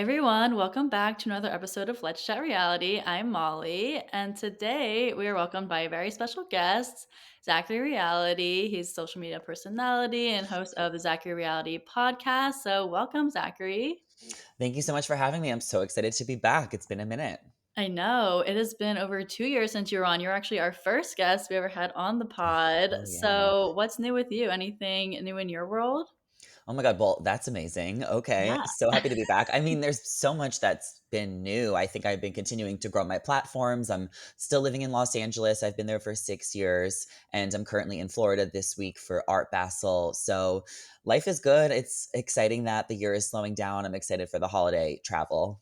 everyone, welcome back to another episode of Let's Chat Reality. I'm Molly, and today we are welcomed by a very special guest, Zachary Reality. He's a social media personality and host of the Zachary Reality podcast. So, welcome, Zachary. Thank you so much for having me. I'm so excited to be back. It's been a minute. I know it has been over 2 years since you were on. You're actually our first guest we ever had on the pod. Oh, yeah. So, what's new with you? Anything new in your world? Oh my God. Well, that's amazing. Okay. Yeah. So happy to be back. I mean, there's so much that's been new. I think I've been continuing to grow my platforms. I'm still living in Los Angeles. I've been there for 6 years, and I'm currently in Florida this week for Art Basel. So life is good. It's exciting that the year is slowing down. I'm excited for the holiday travel.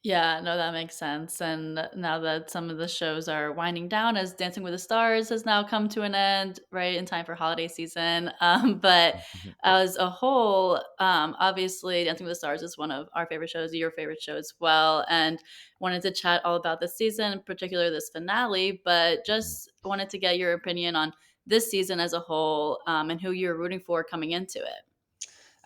Yeah, no, that makes sense. And now that some of the shows are winding down, as Dancing with the Stars has now come to an end, right in time for holiday season. But Mhm. as a whole, obviously, Dancing with the Stars is one of our favorite shows, your favorite show as well. And wanted to chat all about this season, in particular this finale. But just wanted to get your opinion on this season as a whole, and who you're rooting for coming into it.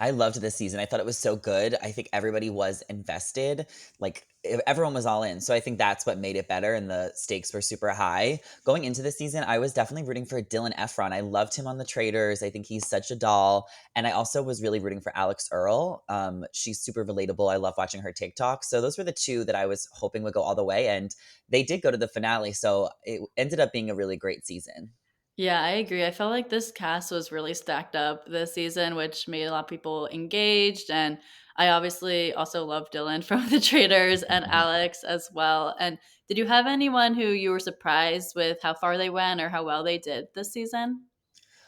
I loved this season. I thought it was so good. I think everybody was invested. Like everyone was all in. So I think that's what made it better and the stakes were super high. Going into the season, I was definitely rooting for Dylan Efron. I loved him on The Traitors. I think he's such a doll. And I also was really rooting for Alex Earl. She's super relatable. I love watching her TikTok. So those were the two that I was hoping would go all the way. And they did go to the finale. So it ended up being a really great season. Yeah, I agree. I felt like this cast was really stacked up this season, which made a lot of people engaged. And I obviously also love Dylan from The Traders and Alex as well. And did you have anyone who you were surprised with how far they went or how well they did this season?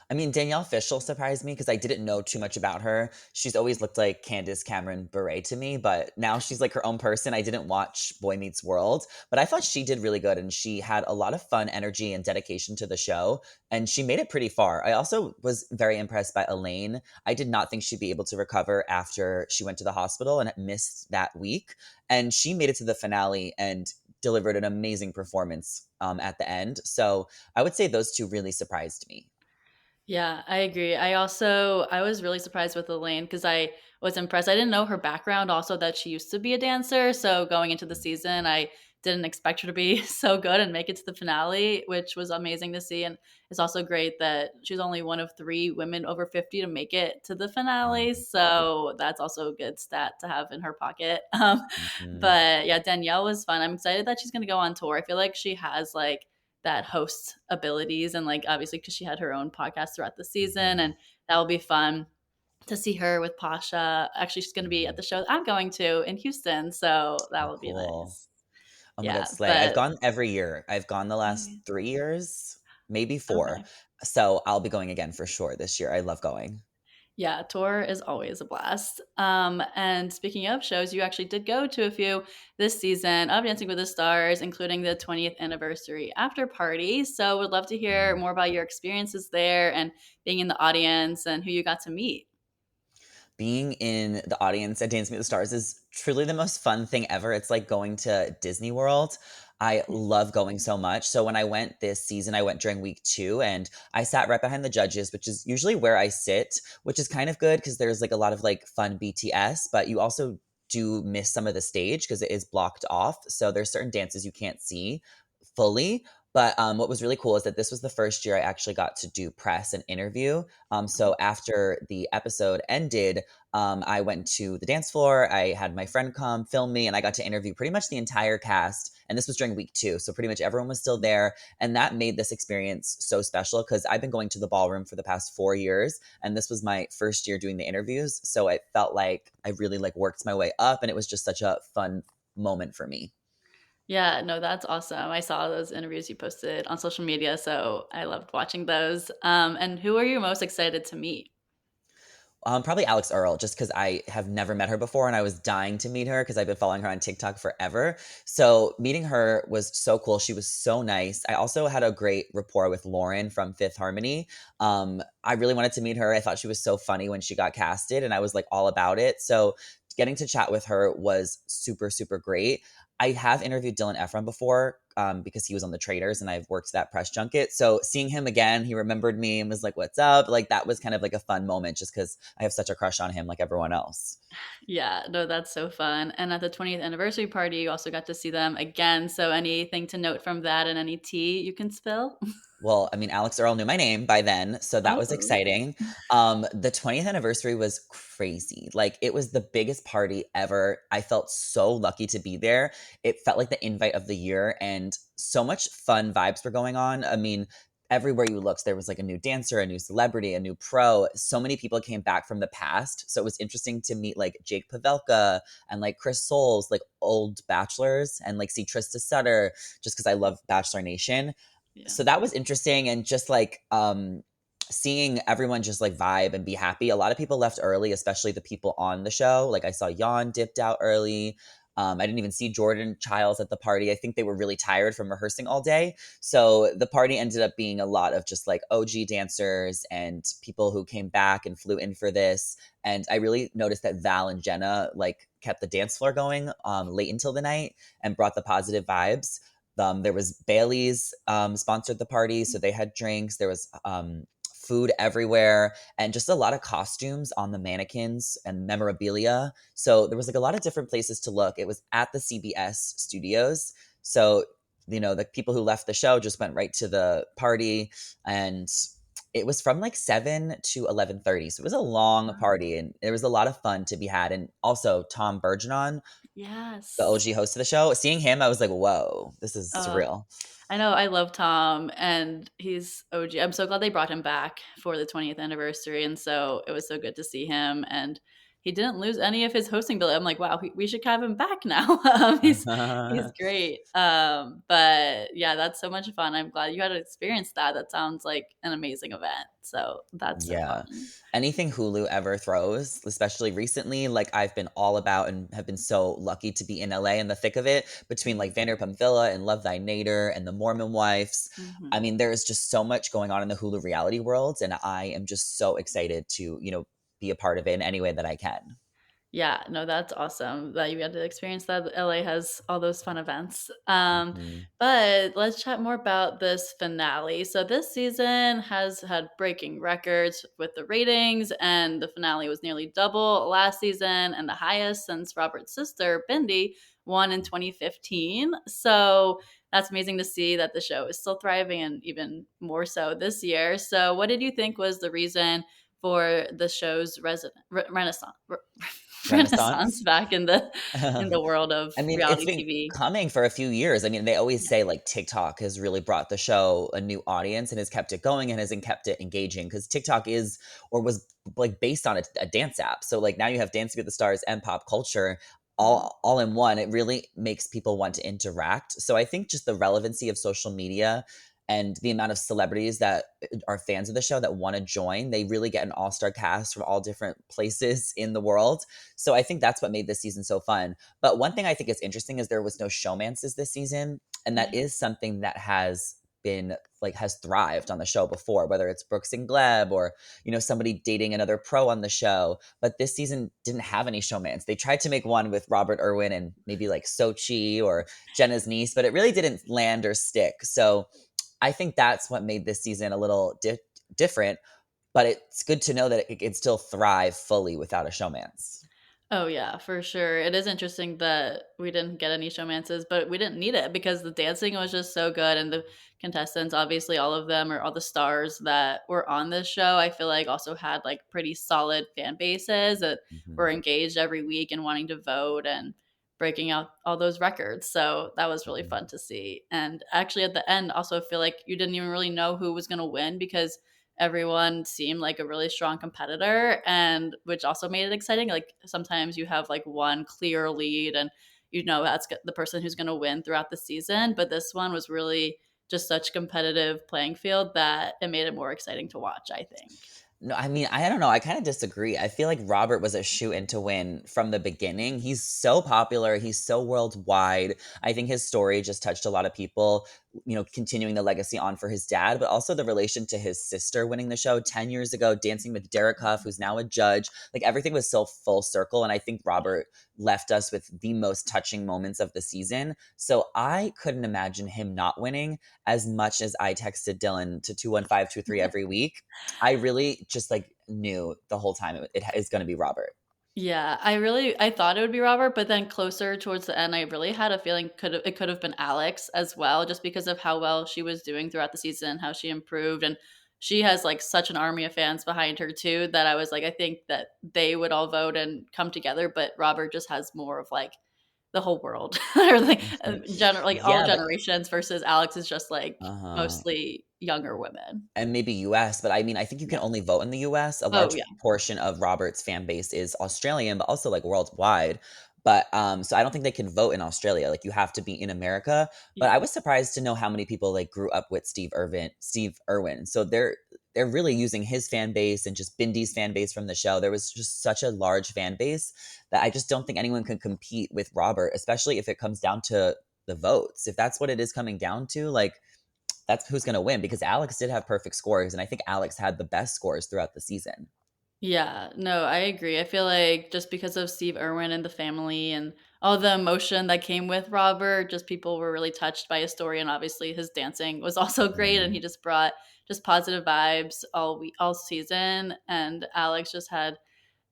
I mean, Danielle Fishel surprised me because I didn't know too much about her. She's always looked like Candace Cameron Bure to me, but now she's like her own person. I didn't watch Boy Meets World, but I thought she did really good and she had a lot of fun energy and dedication to the show, and she made it pretty far. I also was very impressed by Elaine. I did not think she'd be able to recover after she went to the hospital and missed that week, and she made it to the finale and delivered an amazing performance at the end. So I would say those two really surprised me. Yeah, I agree. I was really surprised with Elaine because I was impressed. I didn't know her background also that she used to be a dancer. So going into the season, I didn't expect her to be so good and make it to the finale, which was amazing to see. And it's also great that she's only one of three women over 50 to make it to the finale. So that's also a good stat to have in her pocket. Mhm. But yeah, Danielle was fun. I'm excited that she's going to go on tour. I feel like she has like that host abilities and like obviously because she had her own podcast throughout the season, Mhm, and that will be fun to see her with Pasha. Actually, she's going to be at mhm. the show that I'm going to in Houston, so that Oh, will be cool. nice. Oh my Yeah, god, slay. I've but gone every year. I've gone the last okay. 3 years, maybe 4. Okay. So, I'll be going again for sure this year. I love going. Yeah, tour is always a blast. And speaking of shows, you actually did go to a few this season of Dancing with the Stars, including the 20th anniversary after party. So, would love to hear Mhm. more about your experiences there and being in the audience and who you got to meet. Being in the audience at Dance Meet the Stars is truly the most fun thing ever. It's like going to Disney World. I love going so much. So when I went this season, I went during week 2 and I sat right behind the judges, which is usually where I sit, which is kind of good because there's like a lot of like fun BTS, but you also do miss some of the stage because it is blocked off. So there's certain dances you can't see fully. But what was really cool is that this was the first year I actually got to do press and interview. So after the episode ended, I went to the dance floor. I had my friend come film me, and I got to interview pretty much the entire cast. And this was during week 2. So pretty much everyone was still there. And that made this experience so special because I've been going to the ballroom for the past 4 years. And this was my first year doing the interviews. So it felt like I really like worked my way up. And it was just such a fun moment for me. Yeah, no, that's awesome. I saw those interviews you posted on social media, so I loved watching those. And who are you most excited to meet? Probably Alex Earl, just because I have never met her before and I was dying to meet her because I've been following her on TikTok forever. So meeting her was so cool. She was so nice. I also had a great rapport with Lauren from Fifth Harmony. I really wanted to meet her. I thought she was so funny when she got casted and I was like all about it. So getting to chat with her was super, super great. I have interviewed Dylan Efron before. because he was on the Traders and I've worked that press junket. So seeing him again, he remembered me and was like, "What's up?" Like that was kind of like a fun moment, just because I have such a crush on him, like everyone else. Yeah, no, that's so fun. And at the 20th anniversary party, you also got to see them again. So anything to note from that and any tea you can spill? Well, I mean, Alex Earl knew my name by then, so that was Oh, exciting. The 20th anniversary was crazy. Like, it was the biggest party ever. I felt so lucky to be there. It felt like the invite of the year, and so much fun vibes were going on. I mean, everywhere you looked, there was like a new dancer, a new celebrity, a new pro. So many people came back from the past. So it was interesting to meet like Jake Pavelka and like Chris Soules, like old bachelors, and like see Trista Sutter, just because I love Bachelor Nation. yeah. So that was interesting, and just like seeing everyone just like vibe and be happy. A lot of people left early, especially the people on the show. Like I saw Jan dipped out early. I didn't even see Jordan Childs at the party. I think they were really tired from rehearsing all day. So the party ended up being a lot of just like OG dancers and people who came back and flew in for this. And I really noticed that Val and Jenna like kept the dance floor going late until the night and brought the positive vibes. There was Bailey's sponsored the party, so they had drinks. There was food everywhere, and just a lot of costumes on the mannequins and memorabilia. So there was like a lot of different places to look. It was at the CBS studios, so the people who left the show just went right to the party, and it was from like 7 to 11:30. So it was a long Wow. party, and there was a lot of fun to be had. And also Tom Bergeron, the Yes. OG host of the show, seeing him, I was like, whoa, this is Uh, surreal. I know I love Tom and he's OG. I'm so glad they brought him back for the 20th anniversary. And so it was so good to see him. And he didn't lose any of his hosting ability. I'm like, wow, we should have him back now. He's great. But yeah, that's so much fun. I'm glad you had to experience that. That sounds like an amazing event. So that's so Yeah. fun. Anything Hulu ever throws, especially recently, like I've been all about and have been so lucky to be in LA in the thick of it between like Vanderpump Villa and Love Thy Nader and The Mormon Wives. I Mhm. mean, there's just so much going on in the Hulu reality world, and I am just so excited to, be a part of it in any way that I can. Yeah, no, that's awesome that you got to experience that. LA has all those fun events. Mhm. But let's chat more about this finale. So this season has had breaking records with the ratings, and the finale was nearly double last season and the highest since Robert's sister, Bindi, won in 2015. So that's amazing to see that the show is still thriving and even more so this year. So what did you think was the reason for the show's renaissance? Renaissance Renaissance. back in the world of I mean, it's reality been TV. coming for a few years. I mean, they always Yeah. say like TikTok has really brought the show a new audience and has kept it going and has kept it engaging, because TikTok is or was like based on a dance app. So like now you have Dancing with the Stars and pop culture Mhm. all in one. It really makes people want to interact. So I think just the relevancy of social media and the amount of celebrities that are fans of the show that want to join, they really get an all-star cast from all different places in the world. So I think that's what made this season so fun. But one thing I think is interesting is there was no showmances this season, and that Yeah. is something that has thrived on the show before, whether it's Brooks and Gleb or somebody dating another pro on the show. But this season didn't have any showmans. They tried to make one with Robert Irwin and maybe like Sochi or Jenna's niece, but it really didn't land or stick. So I think that's what made this season a little different. But it's good to know that it can still thrive fully without a showmance. Oh yeah, for sure. It is interesting that we didn't get any showmances, but we didn't need it because the dancing was just so good, and the contestants, obviously all of them or all the stars that were on this show, I feel like also had like pretty solid fan bases that were Mhm, engaged every week and wanting to vote and breaking out all those records. So that was really mhm, fun to see. And actually at the end also I feel like you didn't even really know who was going to win because everyone seemed like a really strong competitor, and which also made it exciting. Like sometimes you have like one clear lead and that's the person who's going to win throughout the season, but this one was really just such competitive playing field that it made it more exciting to watch, I think. No, I mean, I don't know. I kind of disagree. I feel like Robert was a shoe-in to win from the beginning. He's so popular. He's so worldwide. I think his story just touched a lot of people, continuing the legacy on for his dad, but also the relation to his sister winning the show 10 years ago, dancing with Derek Huff, who's now a judge. Like everything was so full circle. And I think Robert left us with the most touching moments of the season. So I couldn't imagine him not winning as much as I texted Dylan to 21523 every week. I really just like knew the whole time it is going to be Robert. Yeah, I thought it would be Robert, but then closer towards the end, I really had a feeling it could have been Alex as well, just because of how well she was doing throughout the season, how she improved, and she has like such an army of fans behind her too that I was like, I think that they would all vote and come together, but Robert just has more of like the whole world or like like all Yeah, but generations versus Alex is just like uh-huh. mostly younger women. And maybe US, but I mean, I think you can Yeah. only vote in the US. A Oh large yeah. portion of Robert's fan base is Australian, but also like worldwide. But so I don't think they can vote in Australia. Like you have to be in America. But Yeah. I was surprised to know how many people like grew up with Steve Irwin. So they're really using his fan base and just Bindy's fan base from the show. There was just such a large fan base that I just don't think anyone can compete with Robert, especially if it comes down to the votes. If that's what it is coming down to, like that's who's going to win because Alex did have perfect scores, and I think Alex had the best scores throughout the season. Yeah, no, I agree. I feel like just because of Steve Irwin and the family and all the emotion that came with Robert, just people were really touched by his story, and obviously his dancing was also great, and he Mhm. just brought just positive vibes all season. And Alex just had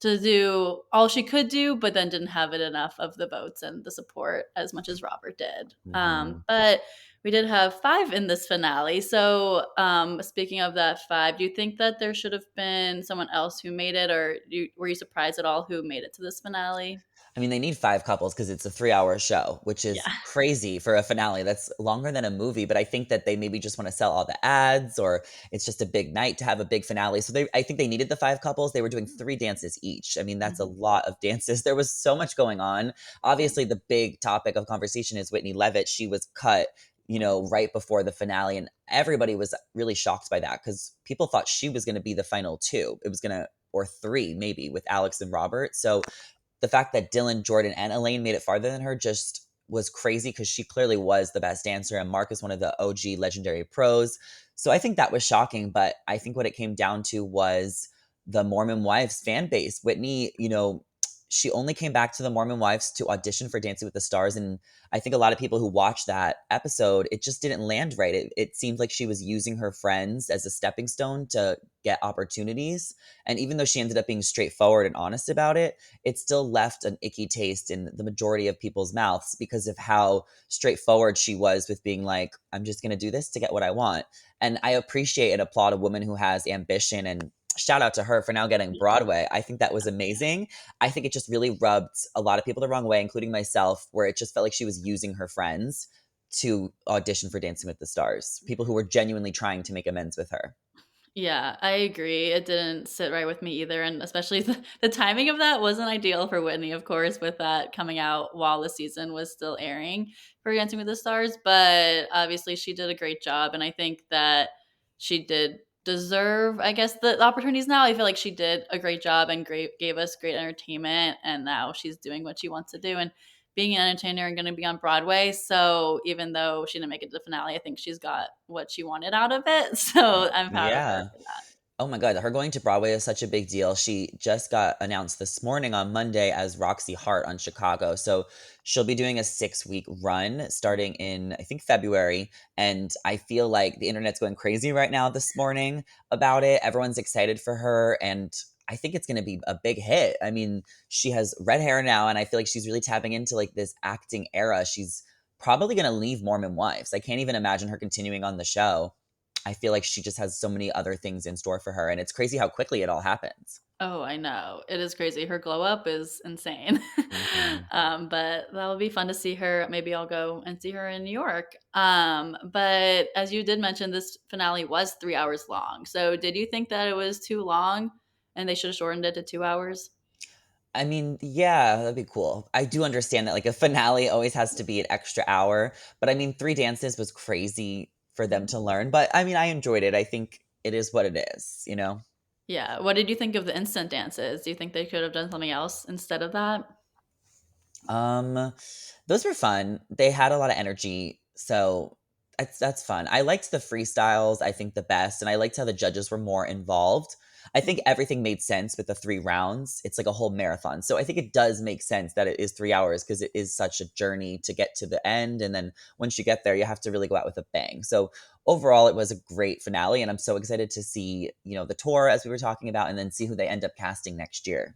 to do all she could do, but then didn't have it enough of the votes and the support as much as Robert did. Mhm. But we did have 5 in this finale. So, speaking of that 5, do you think that there should have been someone else who made it, or were you surprised at all who made it to this finale? I mean, they need 5 couples because it's a 3-hour show, which is Yeah. crazy for a finale. That's longer than a movie, but I think that they maybe just wanna sell all the ads or it's just a big night to have a big finale. So I think they needed the 5 couples. They were doing 3 dances each. I mean, that's a Mhm. lot of dances. There was so much going on. Yeah. Obviously, the big topic of conversation is Whitney Levitt. She was cut, right before the finale, and everybody was really shocked by that because people thought she was gonna be the final 2. It was gonna or 3 maybe with Alex and Robert. So the fact that Dylan, Jordan, and Elaine made it farther than her just was crazy because she clearly was the best dancer, and Mark is one of the OG legendary pros. So I think that was shocking, but I think what it came down to was the Mormon Wives fan base. Whitney, she only came back to the Mormon Wives to audition for Dancing with the Stars, and I think a lot of people who watched that episode, it just didn't land right. It seemed like she was using her friends as a stepping stone to get opportunities, and even though she ended up being straightforward and honest about it, it still left an icky taste in the majority of people's mouths because of how straightforward she was with being like, I'm just going to do this to get what I want. And I appreciate and applaud a woman who has ambition, and shout out to her for now getting Broadway. I think that was amazing. I think it just really rubbed a lot of people the wrong way, including myself, where it just felt like she was using her friends to audition for Dancing with the Stars, people who were genuinely trying to make amends with her. Yeah, I agree. It didn't sit right with me either, and especially the timing of that wasn't ideal for Whitney, of course, with that coming out while the season was still airing for Dancing with the Stars. But obviously, she did a great job, and I think that she did deserve, I guess, the opportunities. Now I feel like she did a great job and gave us great entertainment, and now she's doing what she wants to do. And being an entertainer and going to be on Broadway. So even though she didn't make it to the finale, I think she's got what she wanted out of it. So I'm proud of her Yeah. for that. Oh my god, her going to Broadway is such a big deal. She just got announced this morning on Monday as Roxy Hart on Chicago. So she'll be doing a 6-week run starting in, I think, February. And I feel like the internet's going crazy right now this morning about it. Everyone's excited for her. And I think it's going to be a big hit. I mean, she has red hair now, and I feel like she's really tapping into like this acting era. She's probably going to leave Mormon Wives. I can't even imagine her continuing on the show. I feel like she just has so many other things in store for her, and it's crazy how quickly it all happens. Oh, I know. It is crazy. Her glow up is insane. Mhm. But that'll be fun to see her. Maybe I'll go and see her in New York. But as you did mention, this finale was 3 hours long. So did you think that it was too long and they should have shortened it to 2 hours? I mean, yeah, that'd be cool. I do understand that like a finale always has to be an extra hour, but I mean, 3 dances was crazy for them to learn, but I mean, I enjoyed it. I think it is what it is, you know? Yeah. What did you think of the instant dances? Do you think they could have done something else instead of that? Um, those were fun. They had a lot of energy, so that's fun. I liked the freestyles, I think the best, and I liked how the judges were more involved. I think Mhm. everything made sense with the 3 rounds. It's like a whole marathon. So I think it does make sense that it is 3 hours because it is such a journey to get to the end. And then once you get there, you have to really go out with a bang. So overall, it was a great finale. And I'm so excited to see, the tour as we were talking about, and then see who they end up casting next year.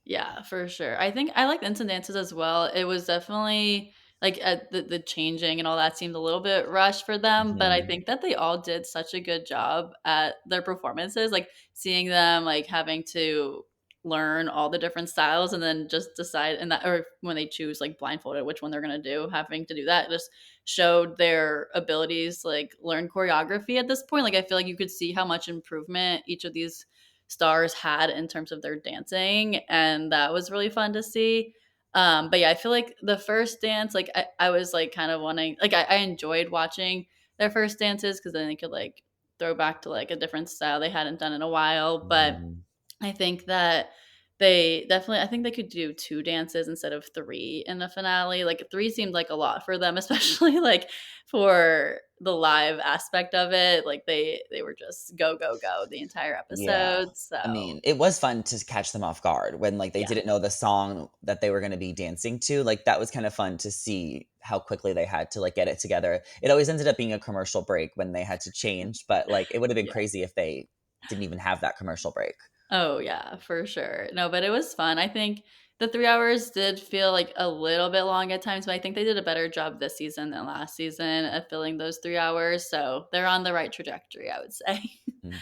Yeah, for sure. I think I like the instant dances as well. It was definitely like the changing and all that seemed a little bit rushed for them, but I Mhm. think that they all did such a good job at their performances. Like seeing them like having to learn all the different styles and then just decide and that or when they choose like blindfolded which one they're gonna do, having to do that just showed their abilities like learn choreography at this point. Like I feel like you could see how much improvement each of these stars had in terms of their dancing, and that was really fun to see. But yeah, I feel like the first dance, like I was like kind of wanting, like I enjoyed watching their first dances because then they could like throw back to like a different style they hadn't done in a while. But Mhm. I think that they definitely I think they could do 2 dances instead of 3 in the finale, like, 3 seemed like a lot for them, especially, like, for the live aspect of it, like, they were just go, go, go the entire Yeah. episode, so I mean, it was fun to catch them off guard when, like, they yeah, didn't know the song that they were gonna be dancing to, like, that was kinda fun to see how quickly they had to, like, get it together. It always ended up being a commercial break when they had to change, but, like, it would've been yeah. crazy if they didn't even have that commercial break. Oh, yeah, for sure. No, but it was fun. I think the 3 hours did feel, like, a little bit long at times, but I think they did a better job this season than last season of filling those 3 hours, so they're on the right trajectory, I would say.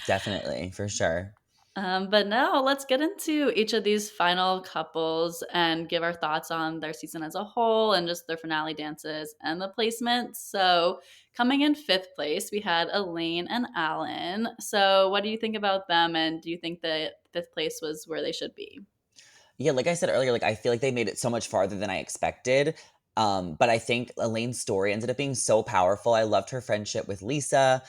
Definitely, for sure. But now let's get into each of these final couples and give our thoughts on their season as a whole and just their finale dances and the placements. So, coming in fifth place, we had Elaine and Alan. So, what do you think about them? And do you think that fifth place was where they should be? Yeah, like I said earlier, like I feel like they made it so much farther than I expected. But I think Elaine's story ended up being so powerful. I loved her friendship with Lisa.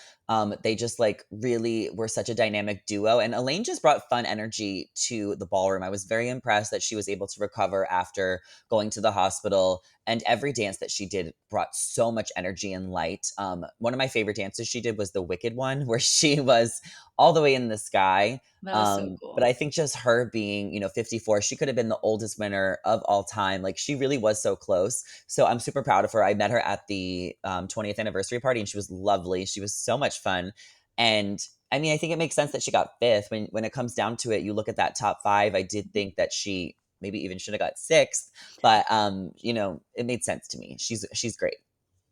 They just like really were such a dynamic duo. And Elaine just brought fun energy to the ballroom. I was very impressed that she was able to recover after going to the hospital. And every dance that she did brought so much energy and light. One of my favorite dances she did was the Wicked one, where she was all the way in the sky. That was so But cool. I think just her being, 54, she could have been the oldest winner of all time. Like she really was so close. So I'm super proud of her. I met her at the 20th anniversary party and she was lovely. She was so much fun. And I mean, I think it makes sense that she got fifth. When it comes down to it, you look at that top five. I did think that she maybe even should have got sixth, but it made sense to me. She's great.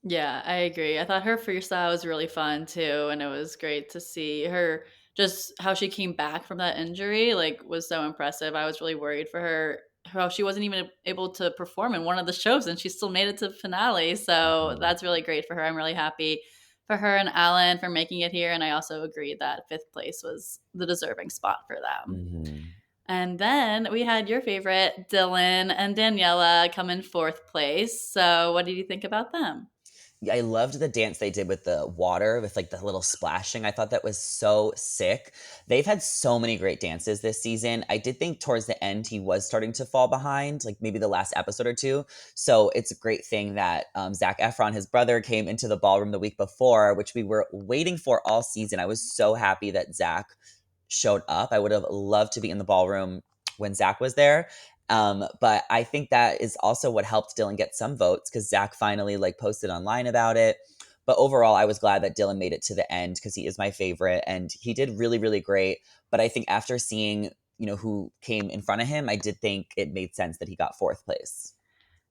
Yeah, I agree. I thought her freestyle was really fun too, and it was great to see her just how she came back from that injury, like was so impressive. I was really worried for her how she wasn't even able to perform in one of the shows and she still made it to the finale. So Mhm. that's really great for her. I'm really happy for her and Alan for making it here. And I also agree that fifth place was the deserving spot for them. Mhm. And then we had your favorite, Dylan and Daniela, come in fourth place. So what did you think about them? Yeah, I loved the dance they did with the water, with like the little splashing. I thought that was so sick. They've had so many great dances this season. I did think towards the end he was starting to fall behind, like maybe the last episode or two. So it's a great thing that Zach Efron, his brother, came into the ballroom the week before, which we were waiting for all season. I was so happy that Zach showed up. I would have loved to be in the ballroom when Zach was there. But I think that is also what helped Dylan get some votes because Zach finally like posted online about it. But overall, I was glad that Dylan made it to the end because he is my favorite and he did really, really great. But I think after seeing, who came in front of him, I did think it made sense that he got fourth place.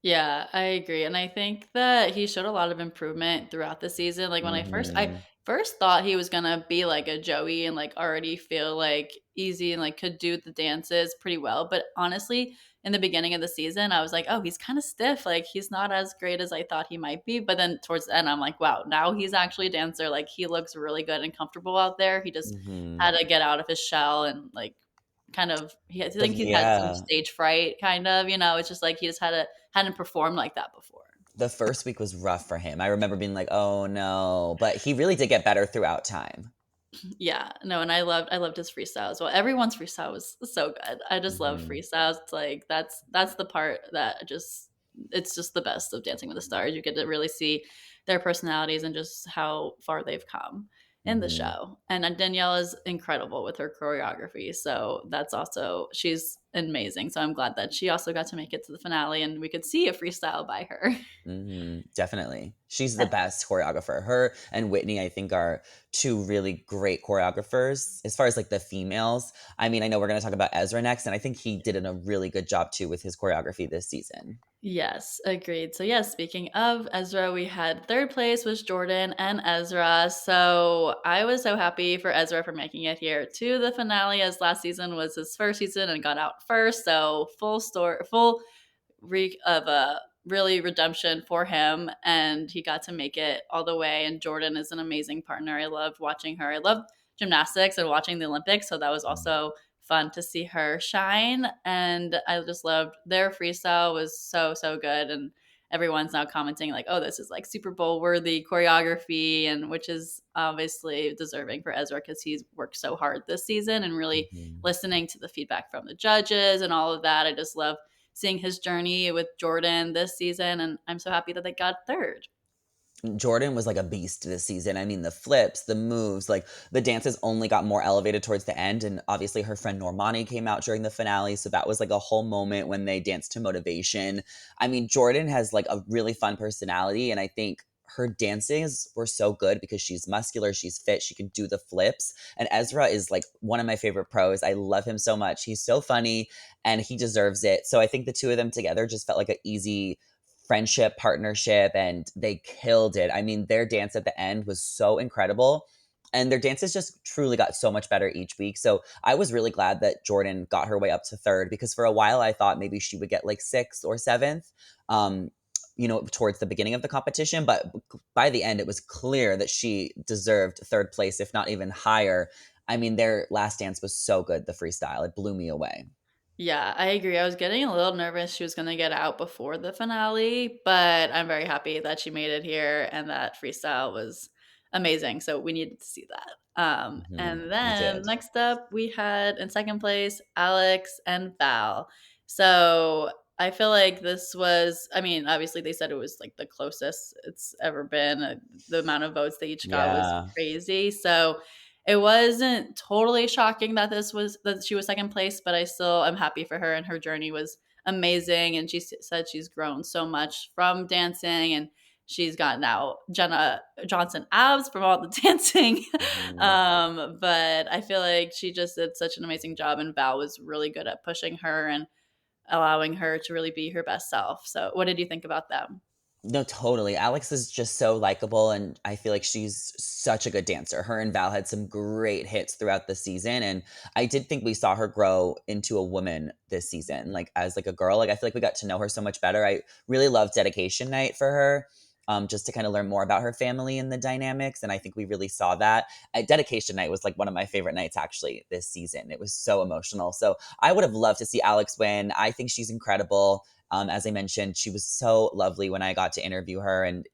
Yeah, I agree, and I think that he showed a lot of improvement throughout the season, like, when I Hmm. first thought he was gonna be like a Joey and, like, already feel, like, easy and, like, could do the dances pretty well, but honestly, in the beginning of the season, I was like, "Oh, he's kinda stiff, like, he's not as great as I thought he might be," but then towards the end, I'm like, "Wow, now he's actually a dancer, like, he looks really good and comfortable out there." He just Hmm. had to get out of his shell and, like, kind of I think he's had some Yeah. stage fright, kind of, it's just like he just hadn't performed like that before. The first week was rough for him. I remember being like, oh no. But he really did get better throughout time. Yeah, no, and I loved his freestyle as well. Everyone's freestyle was so good. I just love Mhm. freestyles. It's like that's the part that just it's just the best of Dancing with the Stars. You get to really see their personalities and just how far they've come in the Mhm. show. And Danielle is incredible with her choreography. So she's amazing. So I'm glad that she also got to make it to the finale and we could see a freestyle by her. Mhm. Definitely. She's the best choreographer. Her and Whitney, I think, are 2 really great choreographers. As far as, like, the females, I mean, I know we're gonna talk about Ezra next, and I think he did a really good job too with his choreography this season. Yes, agreed. So, yes, speaking of Ezra, we had third place was Jordan and Ezra. So, I was so happy for Ezra for making it here to the finale, as last season was his first season and got out first. So, full story, full reek of a really redemption for him, and he got to make it all the way. And Jordan is an amazing partner. I loved watching her. I loved gymnastics and watching the Olympics, so that was Mm. also fun to see her shine. And I just loved their freestyle was so good. And everyone's now commenting like, "Oh, this is like Super Bowl worthy choreography," and which is obviously deserving for Ezra because he's worked so hard this season and really Mhm. listening to the feedback from the judges and all of that. I just love seeing his journey with Jordan this season, and I'm so happy that they got third. Jordan was like a beast this season. I mean, the flips, the moves, like the dances only got more elevated towards the end. And obviously, her friend Normani came out during the finale. So that was like a whole moment when they danced to motivation. I mean, Jordan has like a really fun personality. And I think her dances were so good because she's muscular, she's fit, she can do the flips. And Ezra is like one of my favorite pros. I love him so much. He's so funny and he deserves it. So I think the two of them together just felt like an easy friendship, partnership, and they killed it. I mean, their dance at the end was so incredible. And their dances just truly got so much better each week. So I was really glad that Jordan got her way up to third because for a while I thought maybe she would get like sixth or seventh, um, towards the beginning of the competition. But by the end, it was clear that she deserved third place, if not even higher. I mean, their last dance was so good, the freestyle. It blew me away. Yeah, I agree. I was getting a little nervous she was going to get out before the finale, but I'm very happy that she made it here and that freestyle was amazing. So we needed to see that. Mhm. And We then did. next up, we had in second place Alex and Val. So I feel like this was, I mean, obviously they said it was like the closest it's ever been. The amount of votes they each got was Yeah. crazy. So it wasn't totally shocking that she was second place, but I still am happy for her and her journey was amazing. And she said she's grown so much from dancing and she's got now Jenna Johnson abs from all the dancing. Mhm. But I feel like she just did such an amazing job, and Val was really good at pushing her and allowing her to really be her best self. So, what did you think about them? No, totally. Alex is just so likable, and I feel like she's such a good dancer. Her and Val had some great hits throughout the season, and I did think we saw her grow into a woman this season, like as like a girl. Like I feel like we got to know her so much better. I really loved dedication night for her. Just to kind of learn more about her family and the dynamics. And I think we really saw that. Dedication night was like one of my favorite nights actually this season. It was so emotional. So I would have loved to see Alex win. I think she's incredible. As I mentioned, she was so lovely when I got to interview her, and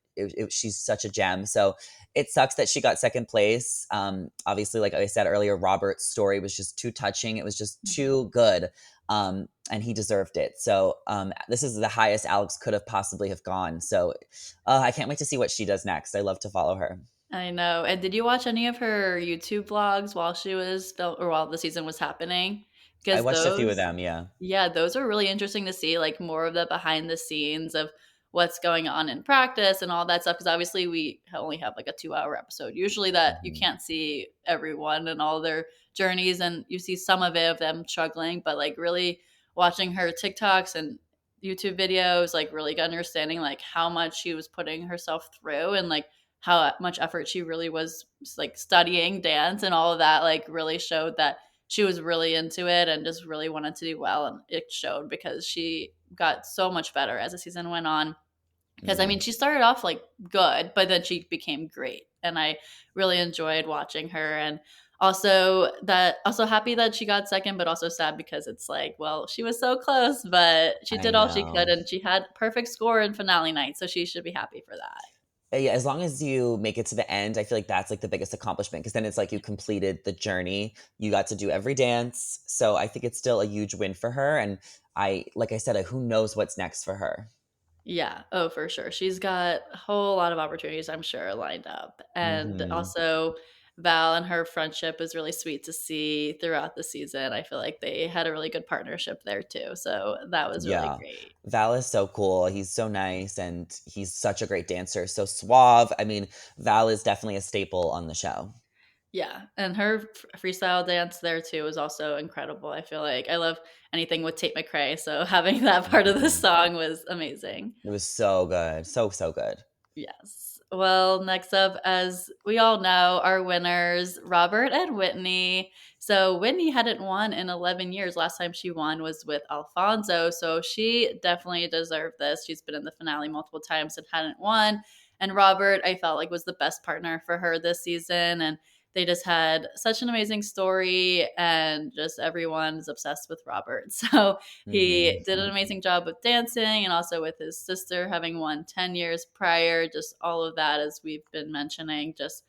she's such a gem. So it sucks that she got second place. Obviously, like I said earlier, Robert's story was just too touching. It was just Mhm. too good, and he deserved it. So this is the highest Alex could have possibly have gone. So I can't wait to see what she does next. I love to follow her. I know. And did you watch any of her YouTube vlogs while she was or while the season was happening? I Because watched a few of them. Yeah. yeah, those are really interesting to see, like more of the behind the scenes of what's going on in practice and all that stuff. Because obviously, we only have like a 2 hour episode. Usually, that you Mhm. can't see everyone and all their journeys, and you see some of it of them struggling, but like really watching her TikToks and YouTube videos, like really understanding like how much she was putting herself through and like how much effort she really was like studying dance and all of that, like really showed that she was really into it and just really wanted to do well. And it showed because she got so much better as the season went on. Because I mean, Mhm. she started off like good, but then she became great. And I really enjoyed watching her. And also happy that she got second, but also sad because it's like, well, she was so close, but she I did all she could know. and she had perfect score in finale night. So she should be happy for that. Yeah, as long as you make it to the end, I feel like that's, like, the biggest accomplishment, because then it's like you completed the journey, you got to do every dance, so I think it's still a huge win for her, and like I said, who knows what's next for her. Yeah. Oh, for sure. She's got a whole lot of opportunities, I'm sure, lined up. And Mhm. also, Val and her friendship is really sweet to see throughout the season. I feel like they had a really good partnership there too. So that was really Yeah. great. Val is so cool, he's so nice, and he's such a great dancer, so suave. I mean, Val is definitely a staple on the show. Yeah. And her freestyle dance there too was also incredible. I feel like I love anything with Tate McRae. So having that part of the Mhm. song was amazing. It was so good. So, so good. Yes. Well, next up, as we all know, our winners, Robert and Whitney. So Whitney hadn't won in 11 years. Last time she won was with Alfonso. So she definitely deserved this. She's been in the finale multiple times and hadn't won. And Robert, I felt like was the best partner for her this season. And they just had such an amazing story, and just everyone's obsessed with Robert. So he Mhm. did an amazing job with dancing and also with his sister having won 10 years prior. Just all of that, as we've been mentioning, just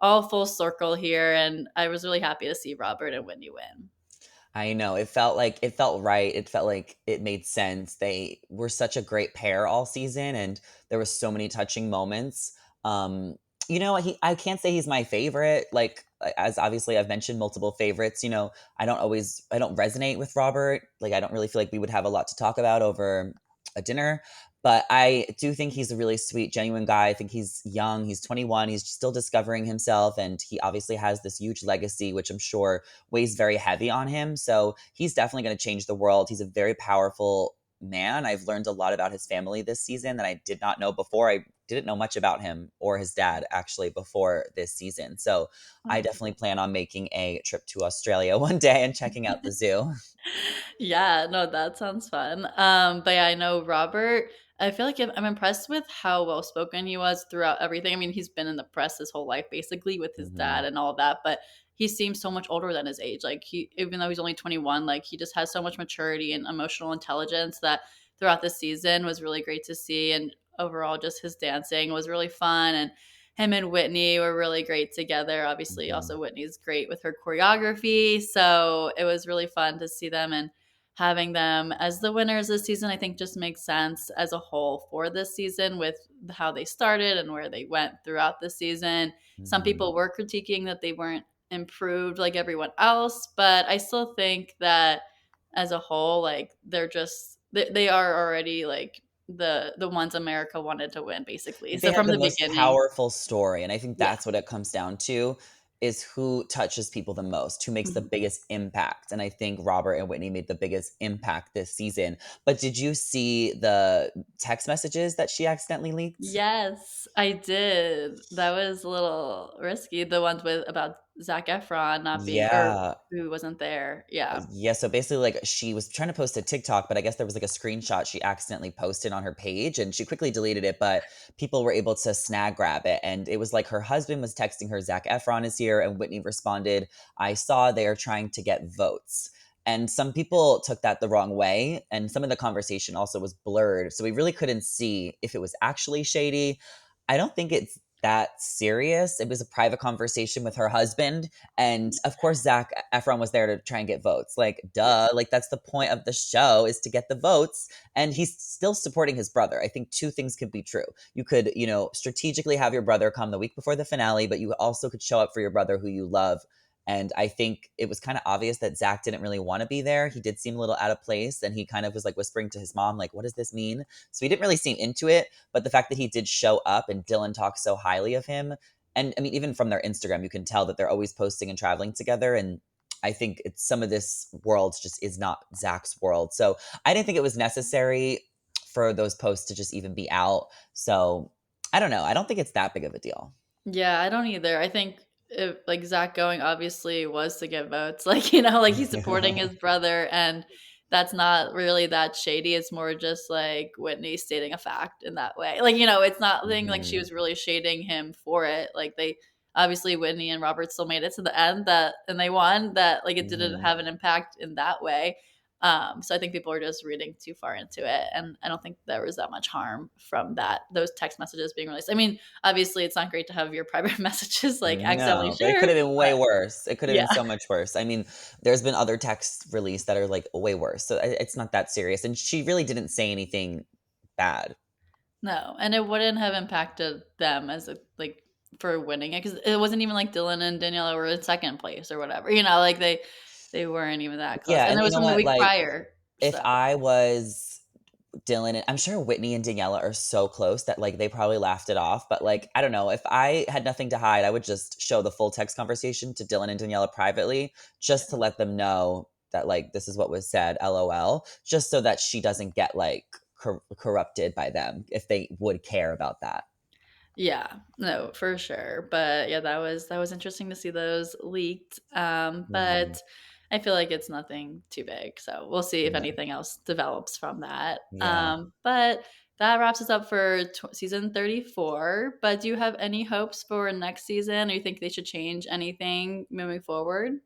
all full circle here. And I was really happy to see Robert and Whitney win. I know. It felt right. It felt like it made sense. They were such a great pair all season, and there was so many touching moments. Um, I can't say he's my favorite. Like, as obviously I've mentioned multiple favorites, I don't resonate with Robert. Like, I don't really feel like we would have a lot to talk about over a dinner. But I do think he's a really sweet, genuine guy. I think he's young. He's 21. He's still discovering himself, and he obviously has this huge legacy, which I'm sure weighs very heavy on him. So he's definitely going to change the world. He's a very powerful man. I've learned a lot about his family this season that I did not know before. I didn't know much about him or his dad actually before this season. So I Oh. definitely plan on making a trip to Australia one day and checking out the zoo. Yeah, no, that sounds fun. But yeah, I know Robert. I feel like I'm impressed with how well spoken he was throughout everything. I mean, he's been in the press his whole life, basically, with his dad Hmm. and all that. But he seems so much older than his age. Like even though he's only 21, like he just has so much maturity and emotional intelligence that throughout the season was really great to see. And overall, just his dancing was really fun. And him and Whitney were really great together. Obviously, Hmm. also Whitney's great with her choreography. So it was really fun to see them, and having them as the winners this season, I think just makes sense as a whole for this season with how they started and where they went throughout the season. Some Hmm. people were critiquing that they weren't improved like everyone else, but I still think that as a whole, like they are already like the ones America wanted to win, basically. They So have from the the most beginning, powerful story, and I think yeah. that's what it comes down to, is who touches people the most, who makes the Mhm. biggest impact, and I think Robert and Whitney made the biggest impact this season. But did you see the text messages that she accidentally leaked? Yes, I did. That was a little risky. The ones with about Zac Efron not being, or Yeah. who wasn't there. Yeah. Yeah, so basically, like, she was trying to post a TikTok, but I guess there was, like, a screenshot she accidentally posted on her page, and she quickly deleted it, but people were able to snag grab it, and it was like her husband was texting her, "Zac Efron is here," and Whitney responded, "I saw they are trying to get votes." And some people took that the wrong way, and some of the conversation also was blurred, so we really couldn't see if it was actually shady. I don't think it's that serious. It was a private conversation with her husband, and of course, Zach Efron was there to try and get votes. Like, Yeah. duh. Like, that's the point of the show, is to get the votes. And he's still supporting his brother. I think two things could be true. You could, strategically have your brother come the week before the finale, but you also could show up for your brother who you love. And I think it was kind of obvious that Zach didn't really want to be there. He did seem a little out of place. And he kind of was like whispering to his mom, like, what does this mean? So he didn't really seem into it. But the fact that he did show up and Dylan talks so highly of him, and I mean, even from their Instagram, you can tell that they're always posting and traveling together. And I think it's some of this world just is not Zach's world. So I didn't think it was necessary for those posts to just even be out. So I don't know. I don't think it's that big of a deal. Yeah, I don't either. I think if, like Zach going obviously was to get votes. Like, like he's supporting his brother, and that's not really that shady. It's more just like Whitney stating a fact in that way. Like, it's not thing like she Hmm. was really shading him for it. Like they obviously Whitney and Robert still made it to the end, that and they won, that like it didn't Hmm. have an impact in that way. So I think people are just reading too far into it, and I don't think there was that much harm from that those text messages being released. I mean, obviously, it's not great to have your private messages like accidentally No, but it could shared, have been way but worse. It could have yeah, been so much worse. I mean, there's been other texts released that are, like, way worse, so it's not that serious, and she really didn't say anything bad. no, and it wouldn't have impacted them as a like for winning it because it wasn't even like Dylan and Daniela were in second place or whatever. Like they weren't even that close, Yeah, and and it you was know from the what? week Like, prior. if So I was Dylan, and I'm sure Whitney and Daniela are so close that, like, they probably laughed it off, but, like, I don't know, if I had nothing to hide, I would just show the full text conversation to Dylan and Daniela privately yeah. just to let them know that, like, this is what was said, LOL, just so that she doesn't get, like, corrupted by them if they would care about that. Yeah, no, for sure. But yeah, that was interesting to see those leaked. Mhm. But I feel like it's nothing too big. So we'll see if Yeah. anything else develops from that. Yeah. But that wraps us up for season 34. But do you have any hopes for next season, or you think they should change anything moving forward?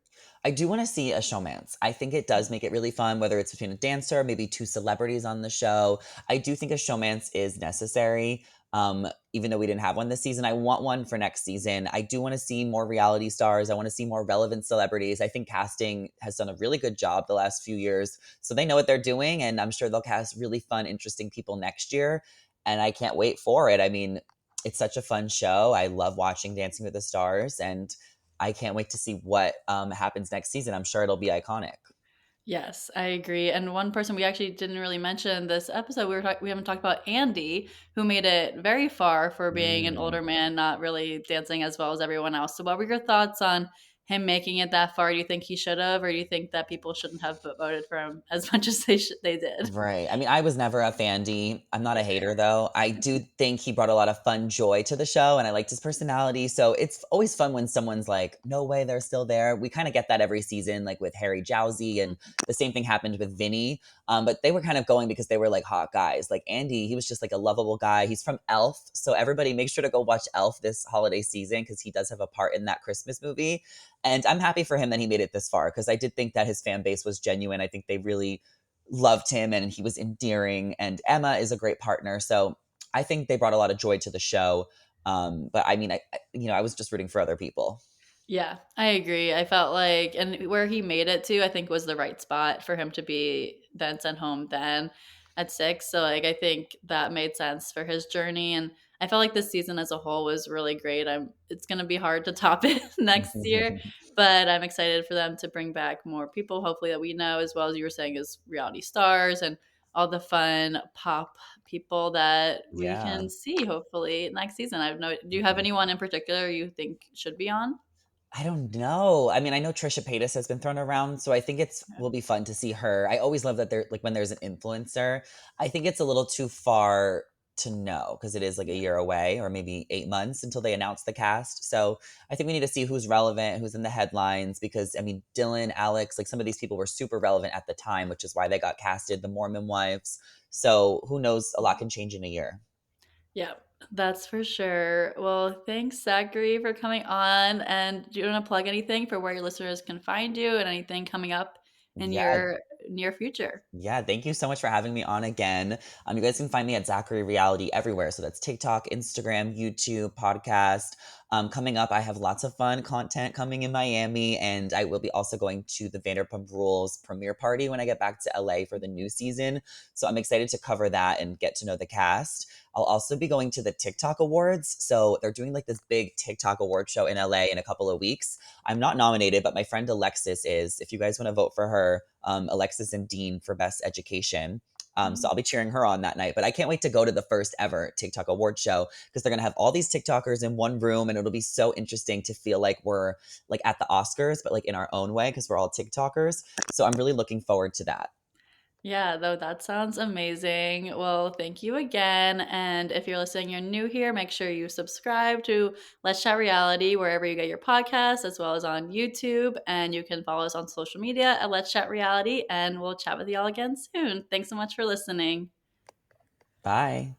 I do want to see a showmance. I think it does make it really fun, whether it's between a dancer, maybe two celebrities on the show. I do think a showmance is necessary. Even though we didn't have one this season, I want one for next season. I do want to see more reality stars. I want to see more relevant celebrities. I think casting has done a really good job the last few years. So they know what they're doing, and I'm sure they'll cast really fun, interesting people next year. And I can't wait for it. I mean, it's such a fun show. I love watching Dancing with the Stars, and I can't wait to see what happens next season. I'm sure it'll be iconic. Yes, I agree. And one person we actually didn't really mention this episode, we haven't talked about Andy, who made it very far for being an Mm. older man, not really dancing as well as everyone else. So, what were your thoughts on him making it that far? Do you think he should have, or do you think that people shouldn't have voted for him as much as they did? Right. I mean, I was never a fandy. I'm not a hater though. I do think he brought a lot of fun joy to the show and I liked his personality. So it's always fun when someone's like, no way, they're still there. We kind of get that every season, like with Harry Jowsey, and the same thing happened with Vinny. But they were kind of going because they were like hot guys. Like Andy, he was just like a lovable guy. He's from Elf. So everybody make sure to go watch Elf this holiday season because he does have a part in that Christmas movie. And I'm happy for him that he made it this far because I did think that his fan base was genuine. I think they really loved him and he was endearing, and Emma is a great partner, so I think they brought a lot of joy to the show. But I mean, I was just rooting for other people. Yeah, I agree. I felt like and where he made it to, I think was the right spot for him to be then sent home then at 6. So like I think that made sense for his journey and I felt like this season as a whole was really great. It's going to be hard to top it next year, but I'm excited for them to bring back more people hopefully that we know as well as you were saying as reality stars and all the fun pop people that we Yeah. can see hopefully next season. I have no Do you have anyone in particular you think should be on? I don't know. I mean, I know Trisha Paytas has been thrown around, so I think it's will be fun to see her. I always love that like when there's an influencer. I think it's a little too far to know because it is like a Yeah. year away or maybe 8 months until they announce the cast. So I think we need to see who's relevant, who's in the headlines, because I mean, Dylan, Alex, like some of these people were super relevant at the time, which is why they got casted, the Mormon wives. So who knows? A lot can change in a year. Yeah, that's for sure. Well, thanks, Zachary, for coming on. And do you want to plug anything for where your listeners can find you and anything coming up in Yeah, your near future? Yeah, thank you so much for having me on again. You guys can find me at Zachary Reality everywhere. So that's TikTok, Instagram, YouTube, podcast. Coming up, I have lots of fun content coming in Miami, and I will be also going to the Vanderpump Rules premiere party when I get back to LA for the new season. So I'm excited to cover that and get to know the cast. I'll also be going to the TikTok Awards. So they're doing like this big TikTok award show in LA in a couple of weeks. I'm not nominated, but my friend Alexis is. If you guys want to vote for her, Alexis and Dean for Best Education. So I'll be cheering her on that night. But I can't wait to go to the first ever TikTok award show because they're gonna have all these TikTokers in one room, and it'll be so interesting to feel like we're like at the Oscars, but like in our own way because we're all TikTokers. So I'm really looking forward to that. Yeah, though that sounds amazing. Well, thank you again. And if you're listening, you're new here, make sure you subscribe to Let's Chat Reality wherever you get your podcasts, as well as on YouTube. And you can follow us on social media at Let's Chat Reality. And we'll chat with y'all again soon. Thanks so much for listening. Bye.